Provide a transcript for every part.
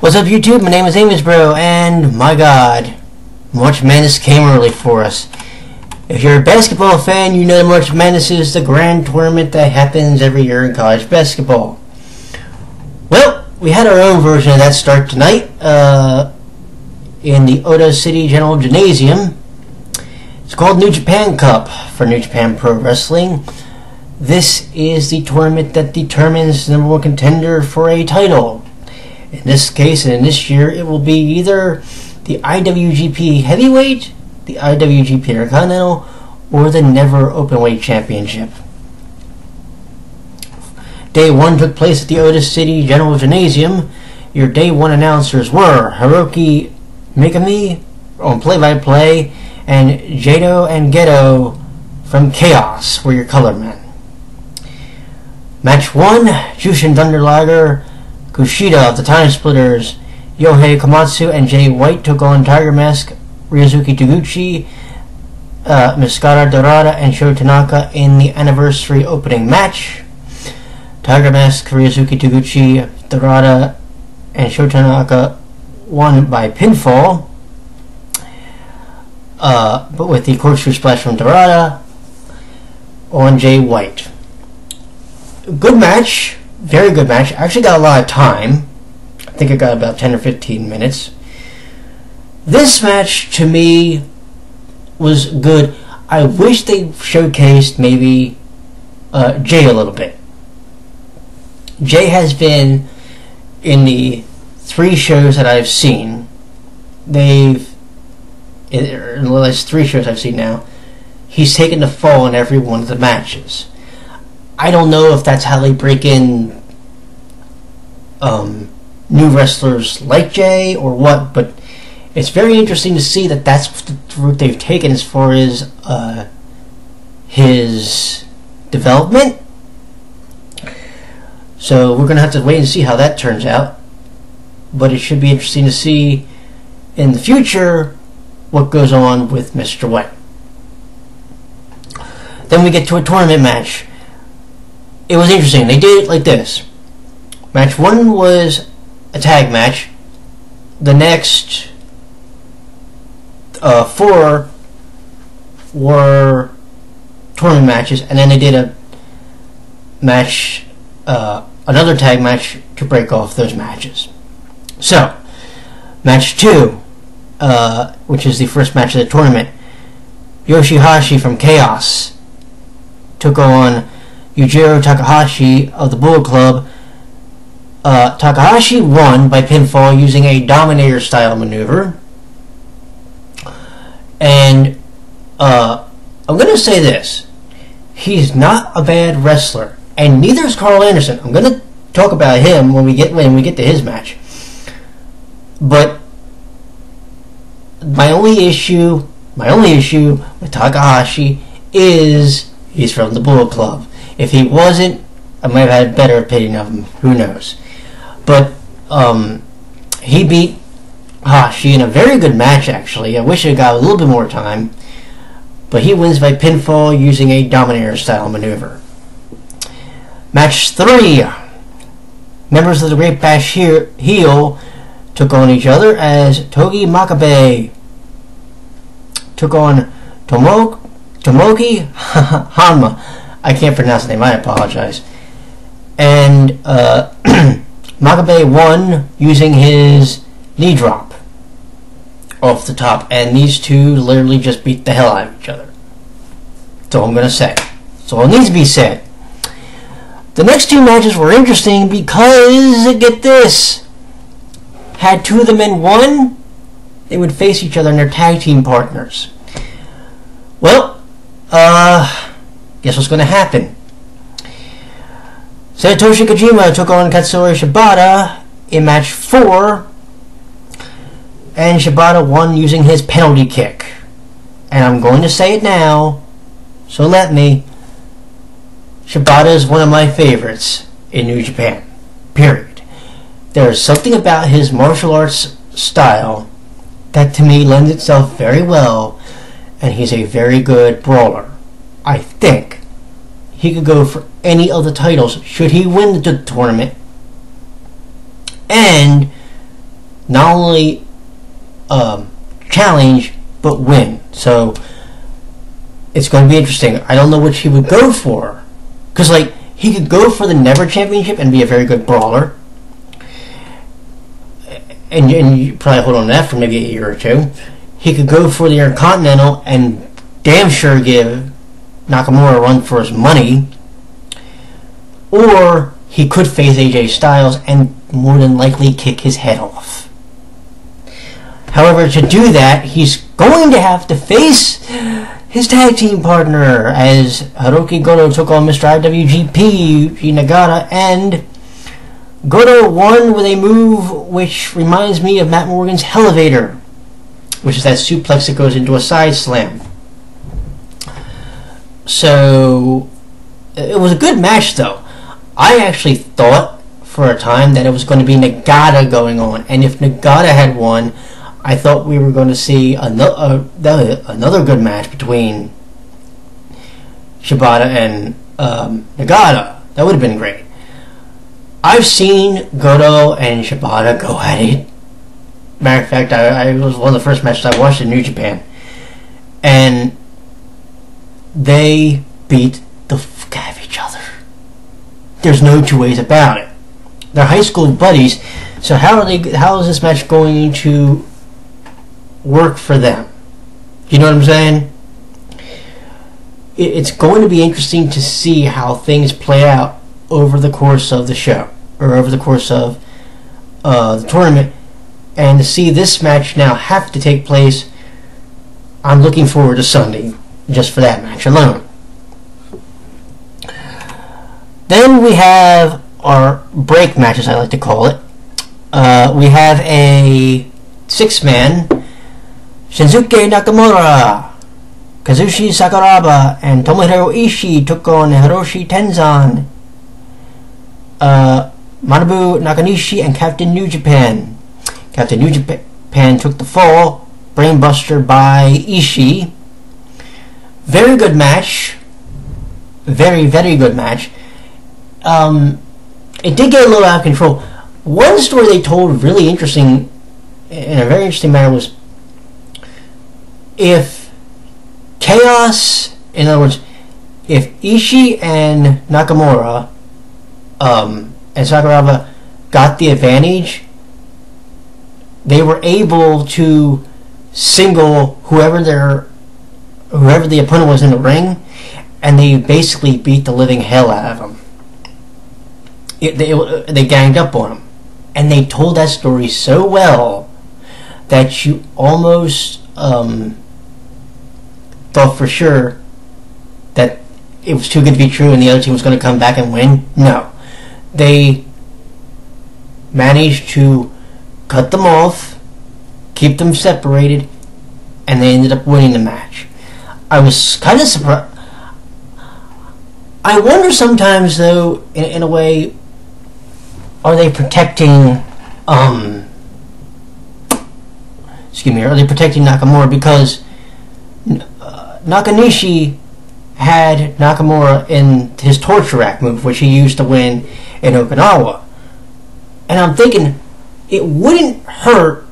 What's up, YouTube? My name is Amisbro, and my god, March Madness came early for us. If you're a basketball fan, you know March Madness is the grand tournament that happens every year in college basketball. Well, we had our own version of that start tonight in the Oda City General Gymnasium. It's called New Japan Cup for New Japan Pro Wrestling. This is the tournament that determines the number one contender for a title. In this case, and in this year, it will be either the IWGP Heavyweight, the IWGP Intercontinental, or the Never Openweight Championship. Day 1 took place at the Oda City General Gymnasium. Your Day 1 announcers were Hiroki Mikami on play-by-play, and Jado and Gedo from Chaos were your colormen. Match 1, Jushin Thunder Liger, Kushida of the Time Splitters, Yohei Komatsu and Jay White took on Tiger Mask, Ryosuke Taguchi, Mascara Dorada, and Sho Tanaka in the anniversary opening match. Tiger Mask, Ryosuke Taguchi, Dorada, and Sho Tanaka won by pinfall, but with the corkscrew splash from Dorada on Jay White. Good match. Very good match. I actually got a lot of time. I think I got about 10 or 15 minutes. This match, to me, was good. I wish they showcased maybe Jay a little bit. Jay has been in the 3 shows that I've seen. In the last 3 shows I've seen now, he's taken the fall in every one of the matches. I don't know if that's how they break in new wrestlers like Jay or what, but it's very interesting to see that that's the route they've taken as far as his development. So we're going to have to wait and see how that turns out. But it should be interesting to see in the future what goes on with Mr. White. Then we get to a tournament match. It was interesting. They did it like this. Match 1 was a tag match. The next 4 were tournament matches, and then they did a match, another tag match to break off those matches. So, match 2, which is the first match of the tournament, Yoshihashi from Chaos took on Yujiro Takahashi of the Bullet Club. Takahashi won by pinfall using a Dominator style maneuver. And I'm going to say this. He's not a bad wrestler, and neither is Karl Anderson. I'm going to talk about him when we get to his match. But my only issue with Takahashi is he's from the Bullet Club. If he wasn't, I might have had a better opinion of him. Who knows? But he beat Hashi in a very good match, actually. I wish I got a little bit more time. But he wins by pinfall using a Dominator-style maneuver. Match 3. Members of the Great Bash Heel took on each other as Togi Makabe took on Tomoki Hanma. I can't pronounce the name, I apologize. And Makabe won using his knee drop off the top, and these two literally just beat the hell out of each other. That's all I'm going to say. That's all needs to be said. The next 2 matches were interesting because, get this, had 2 of the men won, they would face each other and their tag team partners. Well, guess what's going to happen? Satoshi Kojima took on Katsuyori Shibata in match 4, and Shibata won using his penalty kick. And I'm going to say it now, so let me. Shibata is one of my favorites in New Japan. Period. There is something about his martial arts style that to me lends itself very well, and he's a very good brawler. I think he could go for any of the titles should he win the tournament. And not only challenge but win. So it's going to be interesting. I don't know which he would go for, because like he could go for the Never Championship and be a very good brawler, and you probably hold on to that for maybe a year or two. He could go for the Intercontinental and damn sure give Nakamura a run for his money, or he could face AJ Styles and more than likely kick his head off. However, to do that, he's going to have to face his tag team partner, as Hiroki Goto took on Mr. IWGP, Yuji Nagata, and Goto won with a move which reminds me of Matt Morgan's Elevator, which is that suplex that goes into a side slam. So, it was a good match though. I actually thought for a time that it was going to be Nagata going on, and if Nagata had won, I thought we were going to see another good match between Shibata and Nagata. That would have been great. I've seen Goto and Shibata go at it. Matter of fact, it was one of the first matches I watched in New Japan, and they beat the fuck out of each other. There's no two ways about it. They're high school buddies, so how is this match going to work for them? You know what I'm saying? It's going to be interesting to see how things play out over the course of the show, or over the course of the tournament, and to see this match now have to take place. I'm looking forward to Sunday just for that match alone. Then we have our break matches, I like to call it. We have a 6-man. Shinsuke Nakamura, Kazushi Sakuraba, and Tomohiro Ishii took on Hiroshi Tenzan, Manabu Nakanishi, and Captain New Japan. Captain New Japan took the fall, brainbuster by Ishii. Very good match. Very, very good match. It did get a little out of control. One story they told really interesting, in a very interesting manner, was if Chaos, in other words, if Ishii and Nakamura and Sakuraba got the advantage, they were able to single whoever the opponent was in the ring, and they basically beat the living hell out of them. They ganged up on them, and they told that story so well that you almost thought for sure that it was too good to be true and the other team was going to come back and win. No. They managed to cut them off, keep them separated, and they ended up winning the match. I was kind of surprised. I wonder sometimes, though, in a way, are they protecting are they protecting Nakamura? Because Nakanishi had Nakamura in his torture rack move, which he used to win in Okinawa. And I'm thinking, it wouldn't hurt,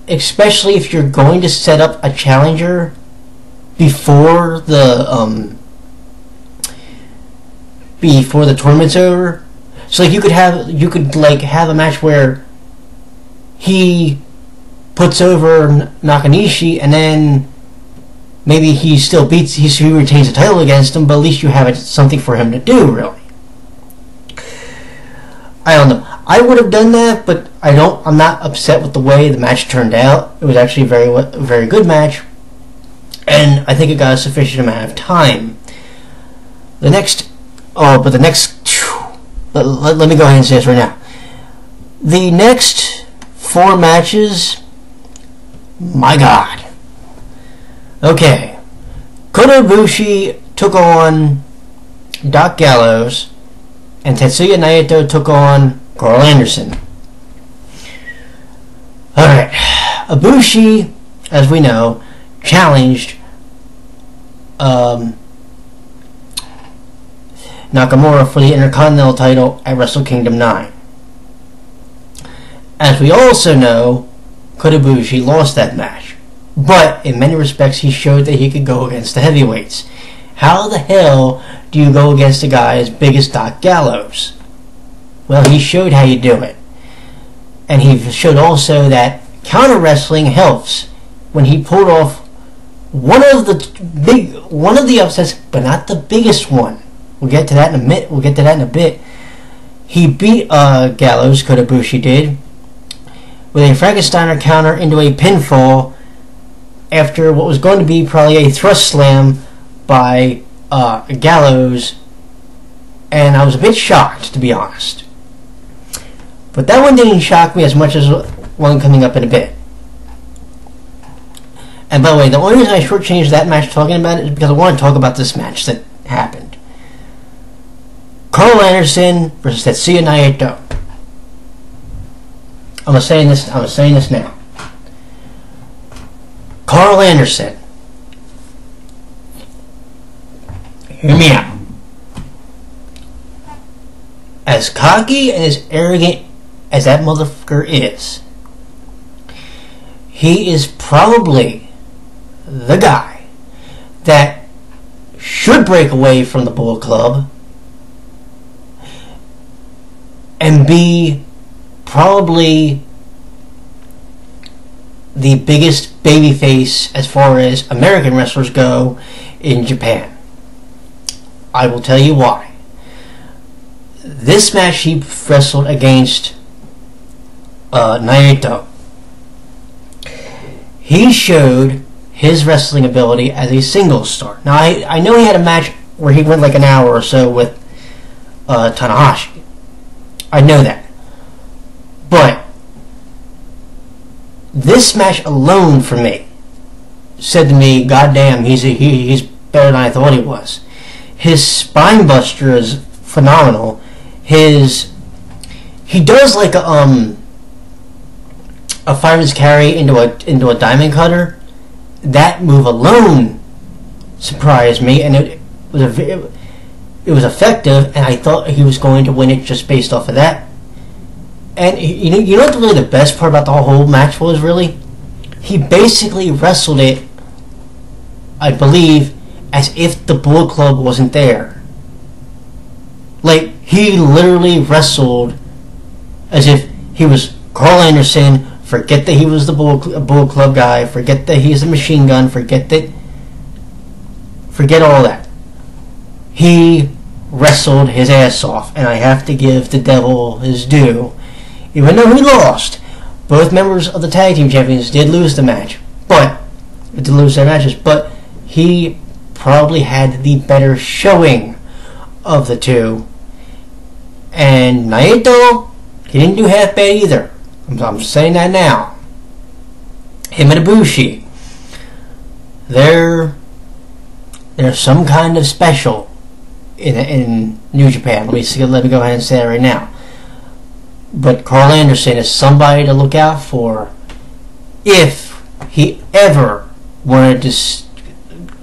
especially if you're going to set up a challenger before the tournament's over. So like you could have a match where he puts over Nakanishi, and then maybe he retains the title against him, but at least you have something for him to do, really. I don't know. I would have done that, but I'm not upset with the way the match turned out. It was actually a very good match, and I think it got a sufficient amount of time. Let me go ahead and say this right now. The next 4 matches, my God. Okay. Kota Ibushi took on Doc Gallows, and Tetsuya Naito took on Karl Anderson. Alright. Ibushi, as we know, challenged Nakamura for the Intercontinental title at Wrestle Kingdom 9. As we also know, Kota Ibushi lost that match. But in many respects, he showed that he could go against the heavyweights. How the hell do you go against a guy as big as Doc Gallows? Well, he showed how you do it. And he showed also that counter wrestling helps when he pulled off one of the upsets, but not the biggest one. We'll get to that in a bit. He beat Gallows, Kota Ibushi did, with a Frankensteiner counter into a pinfall after what was going to be probably a thrust slam by Gallows, and I was a bit shocked, to be honest. But that one didn't shock me as much as one coming up in a bit. And by the way, the only reason I shortchanged that match talking about it is because I want to talk about this match that happened. Karl Anderson versus Tetsuya Naito. I'm saying this now. Karl Anderson. Hear me out. As cocky and as arrogant as that motherfucker is, he is probably the guy that should break away from the Bullet Club and be probably the biggest babyface as far as American wrestlers go in Japan. I will tell you why. This match he wrestled against Naito. He showed his wrestling ability as a singles star. Now, I know he had a match where he went like an hour or so with Tanahashi. I know that. But this match alone for me said to me, God damn, he's better than I thought he was. His spine buster is phenomenal. He does like a fireman's carry into a diamond cutter. That move alone surprised me, and it was effective, and I thought he was going to win it just based off of that. And you know what really the best part about the whole match was, really? He basically wrestled it, I believe, as if the Bullet Club wasn't there. Like, he literally wrestled as if he was Karl Anderson. Forget that he was the Bullet Club guy. Forget that he's a machine gun. Forget all that. He wrestled his ass off, and I have to give the devil his due. Even though he lost, both members of the tag team champions did lose the match, but he probably had the better showing of the two. And Naito, he didn't do half bad either. I'm saying that now. Him and Ibushi, they're some kind of special in New Japan. Let me go ahead and say that right now. But Karl Anderson is somebody to look out for if he ever wanted to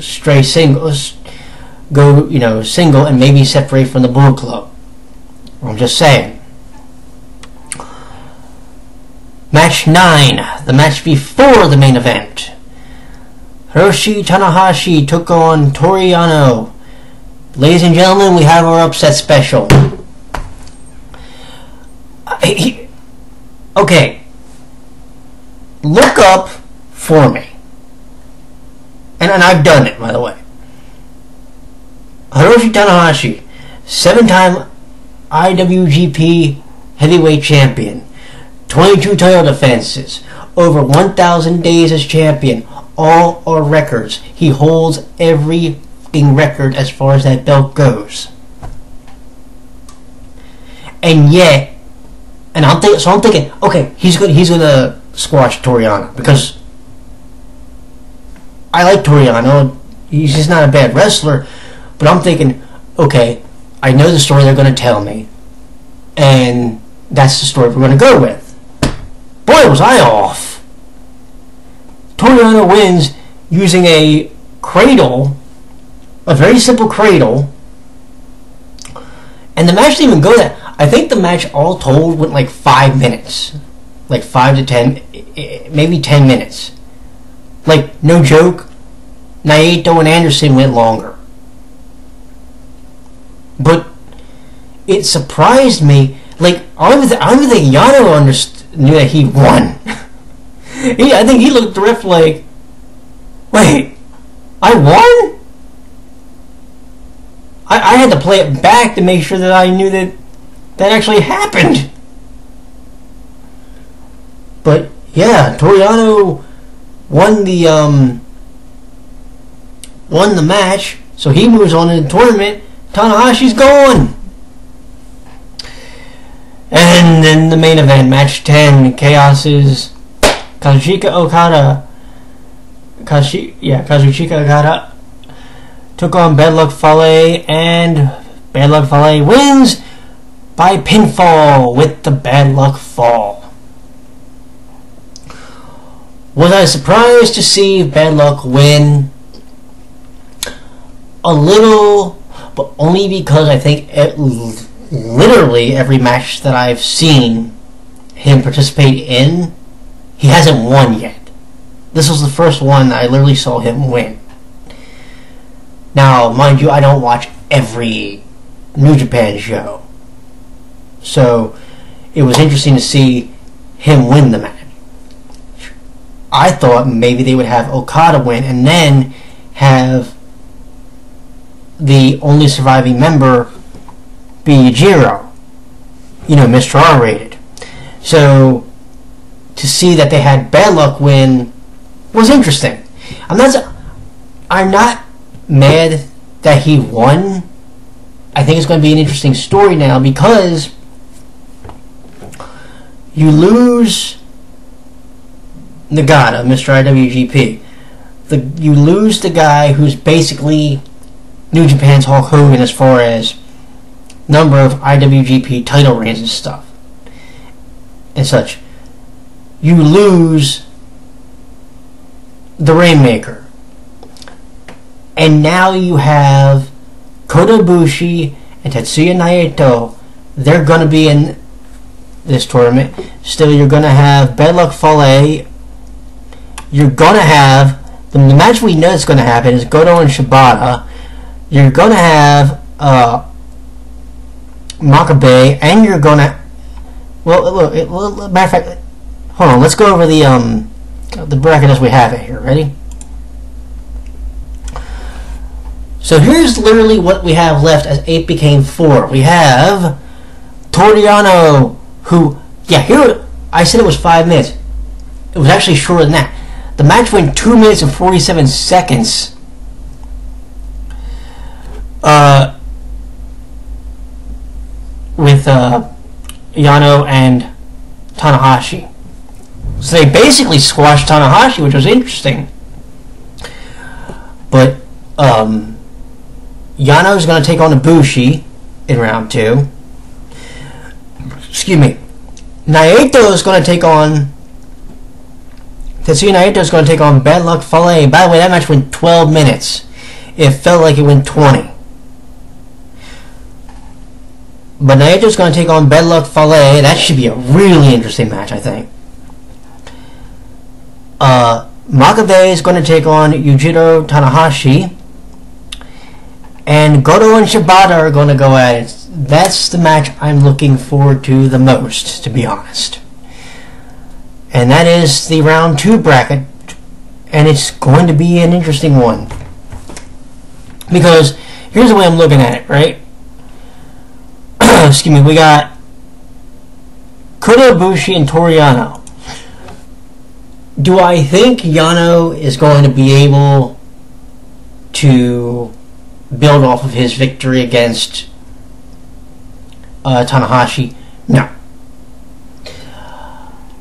stray single, go single, and maybe separate from the Bullet Club. I'm just saying. Match 9, the match before the main event. Hiroshi Tanahashi took on Toru Yano. Ladies and gentlemen, we have our upset special. Okay. Look up for me. And I've done it, by the way. Hiroshi Tanahashi, 7-time IWGP Heavyweight Champion. 22 title defenses, over 1,000 days as champion, all are records. He holds every record as far as that belt goes. And yet, I'm thinking, okay, he's gonna squash Toru Yano, because I like Toru Yano. He's just not a bad wrestler, but I'm thinking, okay, I know the story they're gonna tell me, and that's the story we're gonna go with. Boy, was I off. Toru Yano wins using a cradle, a very simple cradle, and the match didn't even go that. I think the match all told went like 5 minutes. like 5 to 10, maybe 10 minutes. Like, no joke, Naito and Anderson went longer. But it surprised me. Like, I don't even think Yano knew that he won. I think he looked at the ref like, wait, I won? I had to play it back to make sure that I knew that that actually happened. But yeah, Toriano won the match, so he moves on to the tournament. Tanahashi's gone. And then the main event, match 10, Chaos's Kazuchika Okada took on Bad Luck Fale, and Bad Luck Fale wins by pinfall with the Bad Luck Fall. Was I surprised to see Bad Luck win? A little, but only because I think literally every match that I've seen him participate in, he hasn't won yet. This was the first one that I literally saw him win. Now, mind you, I don't watch every New Japan show, so it was interesting to see him win the match. I thought maybe they would have Okada win and then have the only surviving member be Yujiro, you know, Mr. R-rated. So to see that they had Bad Luck win was interesting. I'm not mad that he won. I think it's going to be an interesting story now, because you lose Nagata, Mr. IWGP. You lose the guy who's basically New Japan's Hulk Hogan as far as number of IWGP title reigns and stuff and such. You lose the Rainmaker. And now you have Kota Ibushi and Tetsuya Naito. They're going to be in this tournament. Still, you're going to have Bad Luck Fale. You're going to have, the match we know is going to happen is Goto and Shibata. You're going to have Makabe, and you're going to, matter of fact, hold on, let's go over the bracket as we have it here. Ready? So here's literally what we have left as 8 became 4. We have Toriano, who, yeah, here, I said it was 5 minutes. It was actually shorter than that. The match went 2 minutes and 47 seconds. With Yano and Tanahashi. So they basically squashed Tanahashi, which was interesting. But Yano's going to take on Ibushi in round 2. Excuse me. Naito is going to take on Tetsuya Naito is going to take on Bad Luck Fale. By the way, that match went 12 minutes. It felt like it went 20. But Naito's going to take on Bad Luck Fale. That should be a really interesting match, I think. Makabe is going to take on Yujiro Tanahashi. And Goto and Shibata are going to go at it. That's the match I'm looking forward to the most, to be honest. And that is the round 2 bracket. And it's going to be an interesting one. Because here's the way I'm looking at it, right? Excuse me, we got Kota Ibushi and Toriano. Do I think Yano is going to be able to build off of his victory against Tanahashi? No.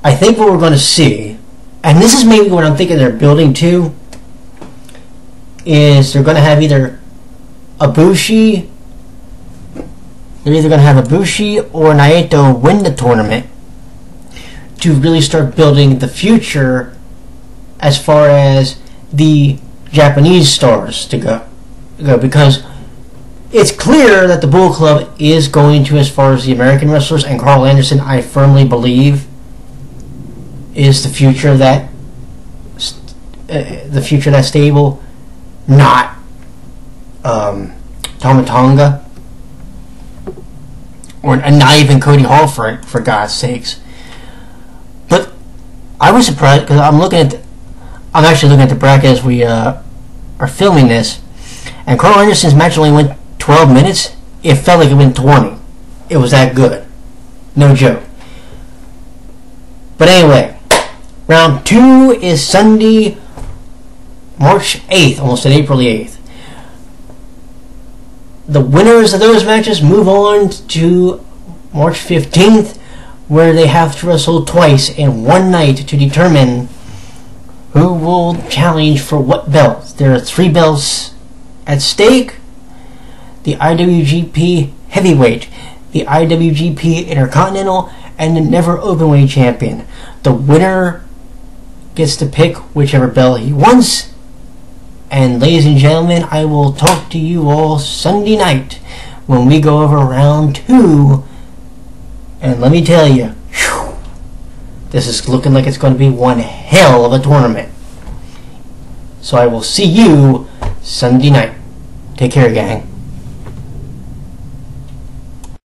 I think what we're going to see, and this is maybe what I'm thinking they're building to, is they're going to have either Ibushi, they're either going to have Ibushi or Naito win the tournament to really start building the future as far as the Japanese stars to go, because it's clear that the Bullet Club is going to, as far as the American wrestlers, and Karl Anderson, I firmly believe, is the future of that stable, not Tama Tonga, or not even Cody Hall for God's sakes. But I was surprised because I'm actually looking at the bracket as we are filming this, and Karl Anderson's match only went 12 minutes. It felt like it went 20. It was that good. No joke. But anyway, round 2 is Sunday, March 8th, almost at April the 8th. The winners of those matches move on to March 15th, where they have to wrestle twice in one night to determine who will challenge for what belts. There are 3 belts at stake: the IWGP Heavyweight, the IWGP Intercontinental, and the Never Openweight Champion. The winner gets to pick whichever belt he wants. And ladies and gentlemen, I will talk to you all Sunday night when we go over round 2. And let me tell you, whew, this is looking like it's going to be one hell of a tournament. So I will see you Sunday night. Take care, gang.